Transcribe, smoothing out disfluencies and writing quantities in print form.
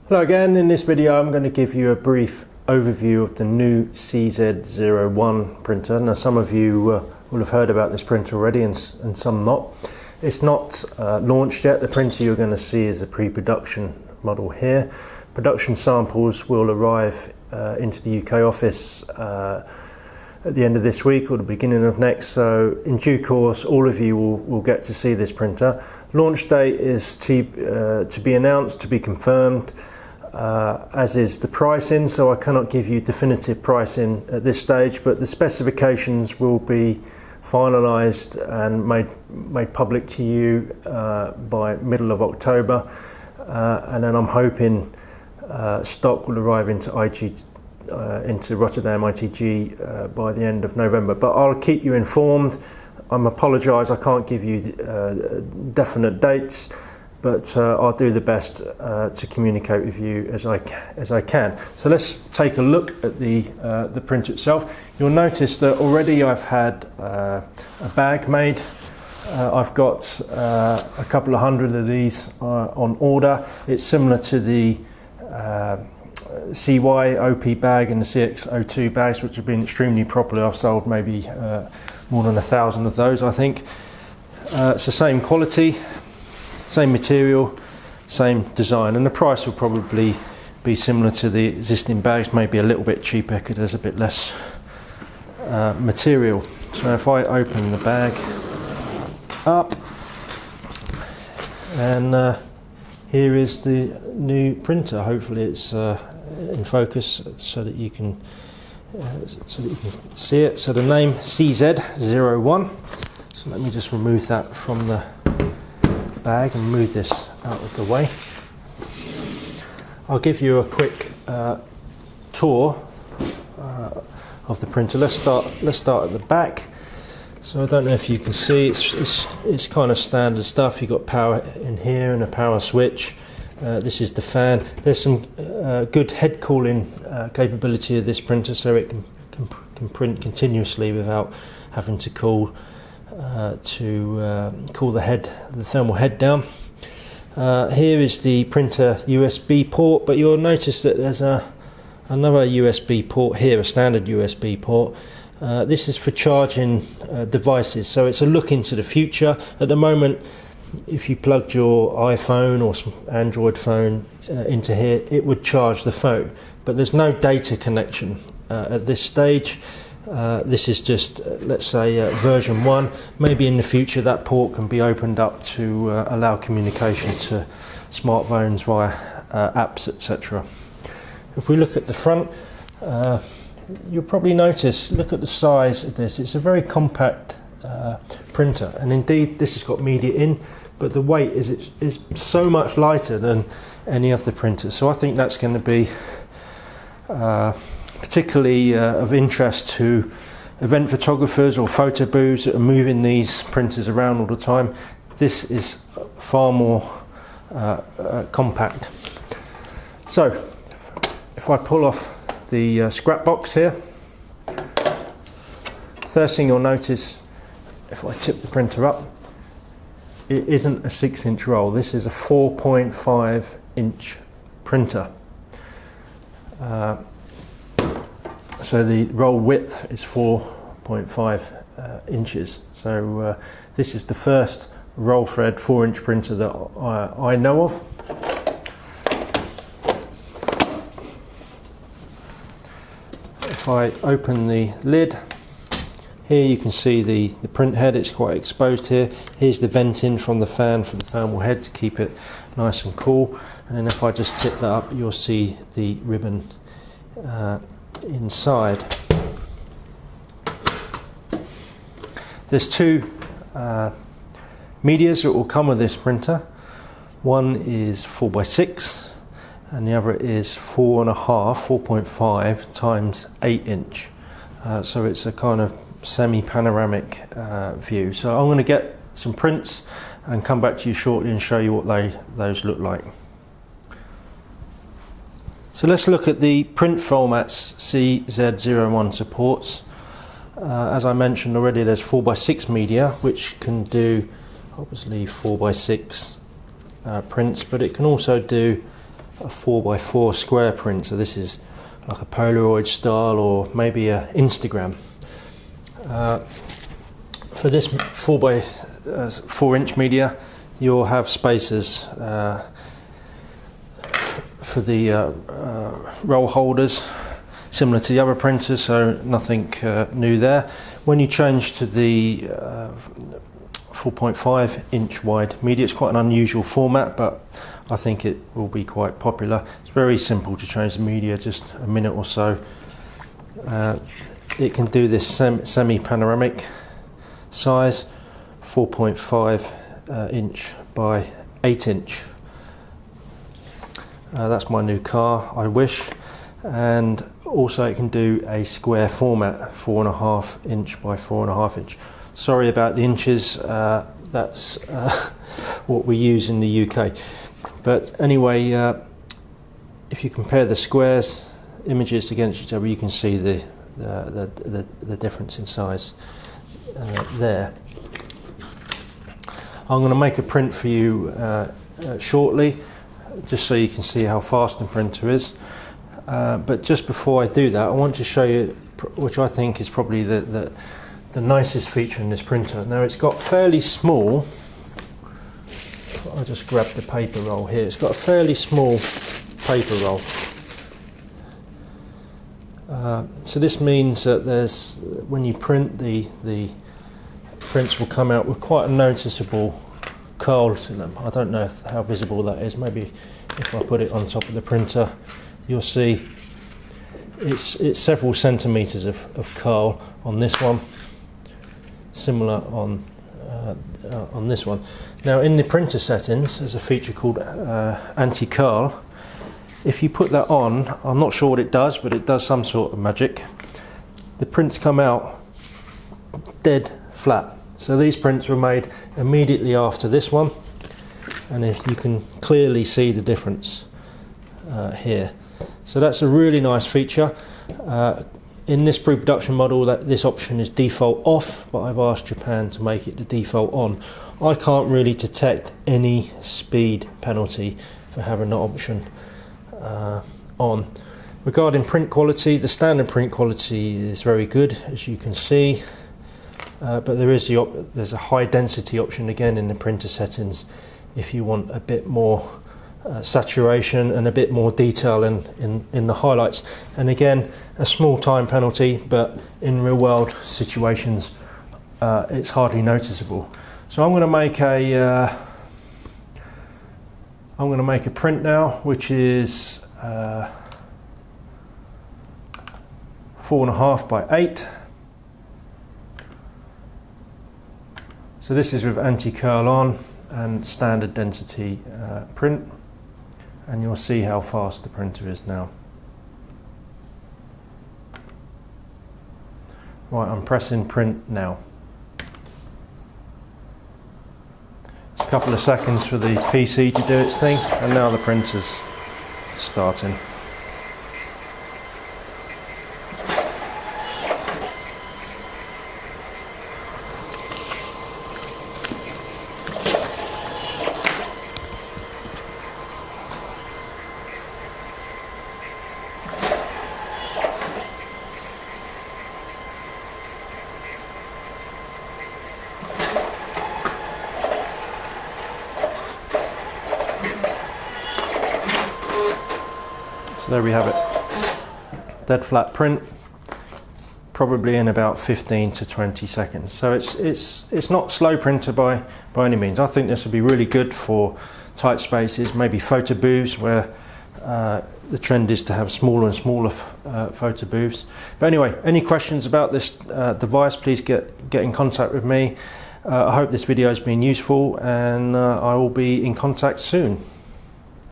Hello again. In this video I'm going to give you a brief overview of the new CZ01 printer. Now some of you will have heard about this printer already and some not. It's not launched yet. The printer you're going to see is a pre-production model here. Production samples will arrive into the UK office at the end of this week or the beginning of next, so in due course all of you will get to see this printer. Launch date is to be announced, to be confirmed, as is the pricing, so I cannot give you definitive pricing at this stage, but the specifications will be finalised and made public to you by middle of October, and then I'm hoping stock will arrive into Rotterdam ITG by the end of November, but I'll keep you informed. I apologise, I can't give you definite dates, but I'll do the best to communicate with you as I can. So let's take a look at the print itself. You'll notice that already I've had a bag made. I've got a couple of hundred of these on order. It's similar to the CY OP bag and the CX02 bags, which have been extremely popular. I've sold maybe more than 1,000 of those, I think. It's the same quality, same material, same design, and the price will probably be similar to the existing bags, maybe a little bit cheaper because there's a bit less material. So if I open the bag up, and here is the new printer. Hopefully it's in focus so that you can see it. So the name CZ01. So let me just remove that from the bag and move this out of the way. I'll give you a quick tour of the printer. Let's start at the back. So I don't know if you can see, it's kind of standard stuff. You've got power in here and a power switch. This is the fan. There's some good head cooling capability of this printer, so it can print continuously without having to cool the thermal head down. Here is the printer USB port, but you'll notice that there's another USB port here, a standard USB port. This is for charging devices, so it's a look into the future. At the moment, if you plugged your iPhone or some Android phone into here, it would charge the phone, but there's no data connection at this stage. This is just, let's say, version 1. Maybe in the future that port can be opened up to allow communication to smartphones via apps, etc. If we look at the front, you'll probably notice, look at the size of this. It's a very compact printer, and indeed this has got media in, but the weight is so much lighter than any of the printers. So I think that's going to be particularly of interest to event photographers or photo booths that are moving these printers around all the time. This is far more compact. So if I pull off the scrap box here, first thing you'll notice, if I tip the printer up, it isn't a 6-inch roll. This is a 4.5-inch printer. So the roll width is 4.5 inches. So this is the first roll thread 4-inch printer that I know of. If I open the lid, here you can see the print head. It's quite exposed here. Here's the venting from the fan for the thermal head to keep it nice and cool. And then if I just tip that up, you'll see the ribbon inside. There's two medias that will come with this printer. One is 4x6 and the other is 4.5 times 8-inch. So it's a kind of semi-panoramic view. So I'm going to get some prints and come back to you shortly and show you what those look like. So let's look at the print formats CZ01 supports. As I mentioned already, there's 4x6 media, which can do obviously 4x6 prints, but it can also do a 4x4 square print, so this is like a Polaroid style or maybe a Instagram. For this 4x4 inch media, you'll have spacers for the roll holders, similar to the other printers, so nothing new there. When you change to the 4.5 inch wide media, it's quite an unusual format, but I think it will be quite popular. It's very simple to change the media, just a minute or so. It can do this semi-panoramic size, 4.5 inch by 8 inch. That's my new car, I wish. And also it can do a square format, 4.5 inch by 4.5 inch. Sorry about the inches, that's what we use in the UK. But anyway, if you compare the squares images against each other, you can see the difference in size there. I'm going to make a print for you shortly, just so you can see how fast the printer is. But just before I do that, I want to show you, which I think is probably the nicest feature in this printer. Now, it's got fairly small, I'll just grab the paper roll here, it's got a fairly small paper roll. So this means that when you print, the prints will come out with quite a noticeable curl to them. I don't know how visible that is. Maybe if I put it on top of the printer, you'll see it's several centimeters of curl on this one, similar on this one. Now, in the printer settings, there's a feature called anti-curl. If you put that on, I'm not sure what it does, but it does some sort of magic. The prints come out dead flat. So these prints were made immediately after this one, and if you can clearly see the difference here. So that's a really nice feature. In this pre-production model, this option is default off, but I've asked Japan to make it the default on. I can't really detect any speed penalty for having that option on. Regarding print quality, the standard print quality is very good, as you can see, but there's a high density option again in the printer settings if you want a bit more saturation and a bit more detail in the highlights. And again, a small time penalty, but in real world situations it's hardly noticeable. So I'm going to make a print now, which is 4.5 by 8. So this is with anti-curl on and standard density print, and you'll see how fast the printer is now. Right, I'm pressing print now. It's a couple of seconds for the PC to do its thing, and now the printer's starting. So there we have it, dead flat print, probably in about 15 to 20 seconds. So it's not slow printer by any means. I think this would be really good for tight spaces, maybe photo booths where the trend is to have smaller and smaller photo booths. But anyway, any questions about this device, please get in contact with me. I hope this video has been useful, and I will be in contact soon.